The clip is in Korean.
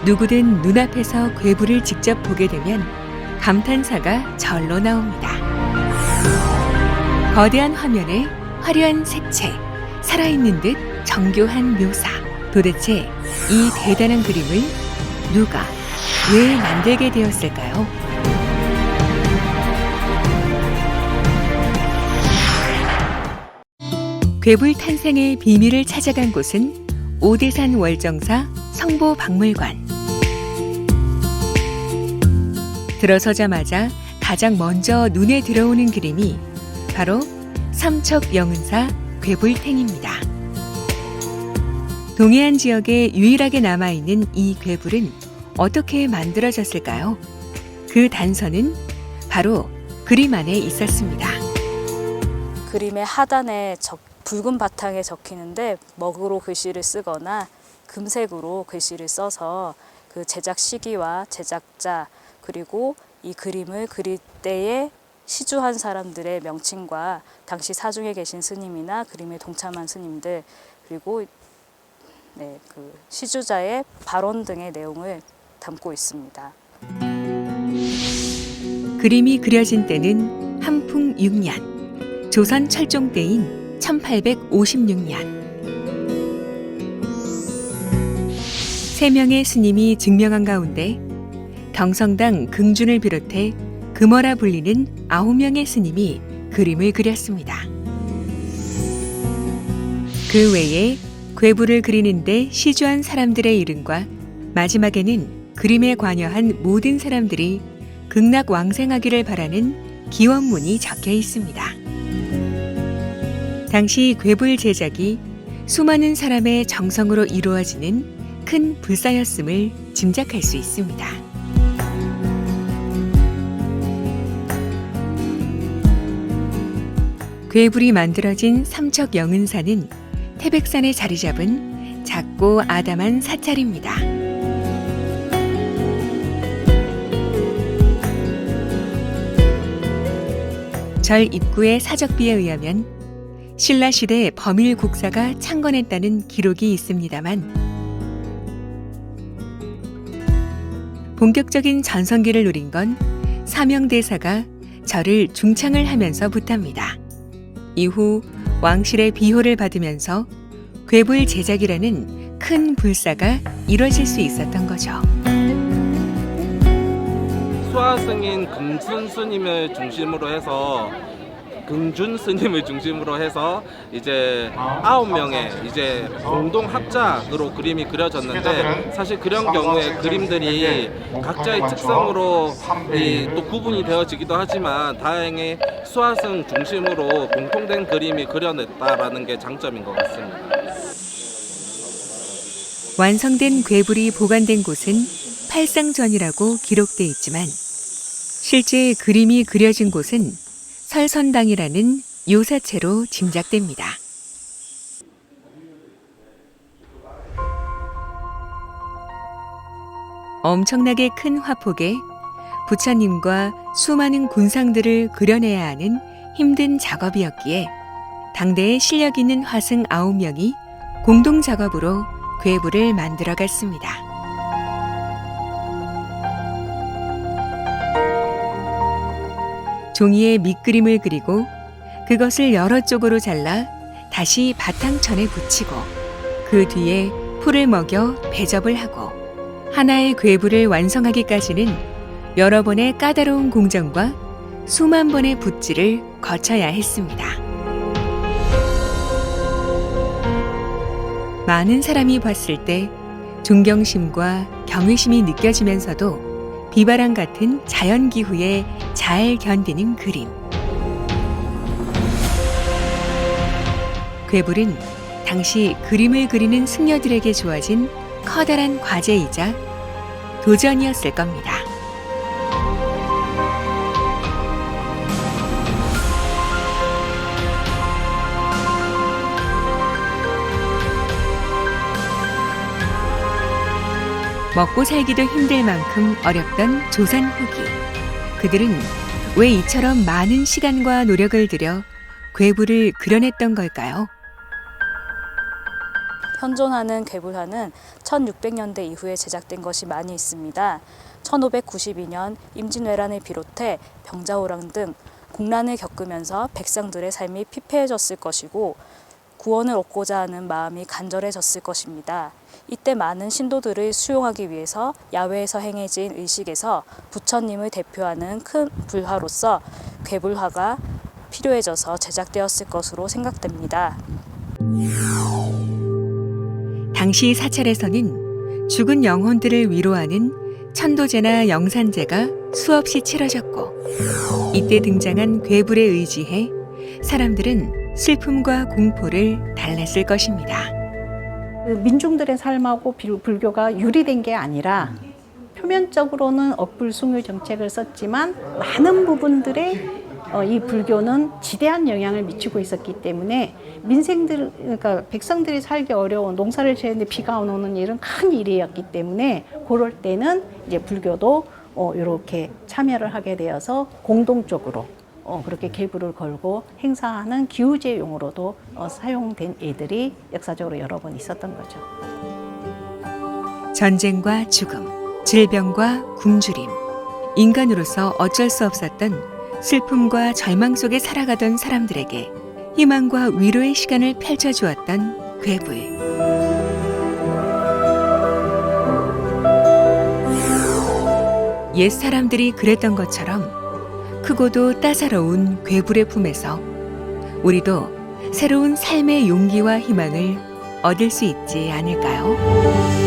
누구든 눈앞에서 괴물을 직접 보게 되면 감탄사가 절로 나옵니다. 거대한 화면에 화려한 색채, 살아있는 듯 정교한 묘사. 도대체 이 대단한 그림을 누가, 왜 만들게 되었을까요? 괴물 탄생의 비밀을 찾아간 곳은 오대산 월정사 성보박물관. 들어서자마자 가장 먼저 눈에 들어오는 그림이 바로 삼척영은사 괴불탱입니다. 동해안 지역에 유일하게 남아있는 이 괴불은 어떻게 만들어졌을까요? 그 단서는 바로 그림 안에 있었습니다. 그림의 하단에 붉은 바탕에 적히는데 먹으로 글씨를 쓰거나 금색으로 글씨를 써서 그 제작 시기와 제작자 그리고 이 그림을 그릴 때에 시주한 사람들의 명칭과 당시 사중에 계신 스님이나 그림에 동참한 스님들 그리고 그 시주자의 발언 등의 내용을 담고 있습니다. 그림이 그려진 때는 한풍 6년, 조선 철종 때인 1856년. 3명의 스님이 증명한 가운데 경성당 긍준을 비롯해 금어라 불리는 9명의 스님이 그림을 그렸습니다. 그 외에 괴불을 그리는데 시주한 사람들의 이름과 마지막에는 그림에 관여한 모든 사람들이 극락왕생하기를 바라는 기원문이 적혀 있습니다. 당시 괴불 제작이 수많은 사람의 정성으로 이루어지는 큰 불사였음을 짐작할 수 있습니다. 괴불이 만들어진 삼척영은사는 태백산에 자리 잡은 작고 아담한 사찰입니다. 절 입구의 사적비에 의하면 신라시대 범일 국사가 창건했다는 기록이 있습니다만 본격적인 전성기를 누린 건 사명대사가 절을 중창을 하면서부터입니다. 이후 왕실의 비호를 받으면서 괴불 제작이라는 큰 불사가 이뤄질 수 있었던 거죠. 수화승인 금순 스님을 중심으로 해서 금준 스님을 중심으로 해서 이제 9명의 이제 공동 합작으로 그림이 그려졌는데 사실 그런 경우에 그림들이 각자의 특성으로 또 구분이 되어지기도 하지만 다행히 수화승 중심으로 공통된 그림이 그려냈다라는 게 장점인 것 같습니다. 완성된 괴불이 보관된 곳은 팔상전이라고 기록돼 있지만 실제 그림이 그려진 곳은 설선당이라는 요사체로 짐작됩니다. 엄청나게 큰 화폭에 부처님과 수많은 군상들을 그려내야 하는 힘든 작업이었기에 당대에 실력 있는 화승 9명이 공동 작업으로 괴불을 만들어 갔습니다. 종이에 밑그림을 그리고 그것을 여러 쪽으로 잘라 다시 바탕천에 붙이고 그 뒤에 풀을 먹여 배접을 하고 하나의 괴불을 완성하기까지는 여러 번의 까다로운 공정과 수만 번의 붓질을 거쳐야 했습니다. 많은 사람이 봤을 때 존경심과 경외심이 느껴지면서도 비바람 같은 자연기후에 잘 견디는 그림. 괴불은 당시 그림을 그리는 승려들에게 주어진 커다란 과제이자 도전이었을 겁니다. 먹고 살기도 힘들 만큼 어렵던 조선 후기. 그들은 왜 이처럼 많은 시간과 노력을 들여 괴불을 그려냈던 걸까요? 현존하는 괴불화는 1600년대 이후에 제작된 것이 많이 있습니다. 1592년 임진왜란을 비롯해 병자호랑 등 국난을 겪으면서 백성들의 삶이 피폐해졌을 것이고 구원을 얻고자 하는 마음이 간절해졌을 것입니다. 이때 많은 신도들을 수용하기 위해서 야외에서 행해진 의식에서 부처님을 대표하는 큰 불화로서 괴불화가 필요해져서 제작되었을 것으로 생각됩니다. 당시 사찰에서는 죽은 영혼들을 위로하는 천도제나 영산제가 수없이 치러졌고 이때 등장한 괴불에 의지해 사람들은 슬픔과 공포를 달랬을 것입니다. 민중들의 삶하고 불교가 유리된 게 아니라 표면적으로는 억불숭유 정책을 썼지만 많은 부분들에 이 불교는 지대한 영향을 미치고 있었기 때문에 그러니까 백성들이 살기 어려운 농사를 지었는데 비가 안 오는 일은 큰 일이었기 때문에 그럴 때는 이제 불교도 이렇게 참여를 하게 되어서 공동적으로 그렇게 계불을 걸고 행사하는 기우제용으로도 사용된 예들이 역사적으로 여러 번 있었던 거죠. 전쟁과 죽음, 질병과 굶주림, 인간으로서 어쩔 수 없었던 슬픔과 절망 속에 살아가던 사람들에게 희망과 위로의 시간을 펼쳐주었던 괴불. 옛 사람들이 그랬던 것처럼 크고도 따사로운 괴불의 품에서 우리도 새로운 삶의 용기와 희망을 얻을 수 있지 않을까요?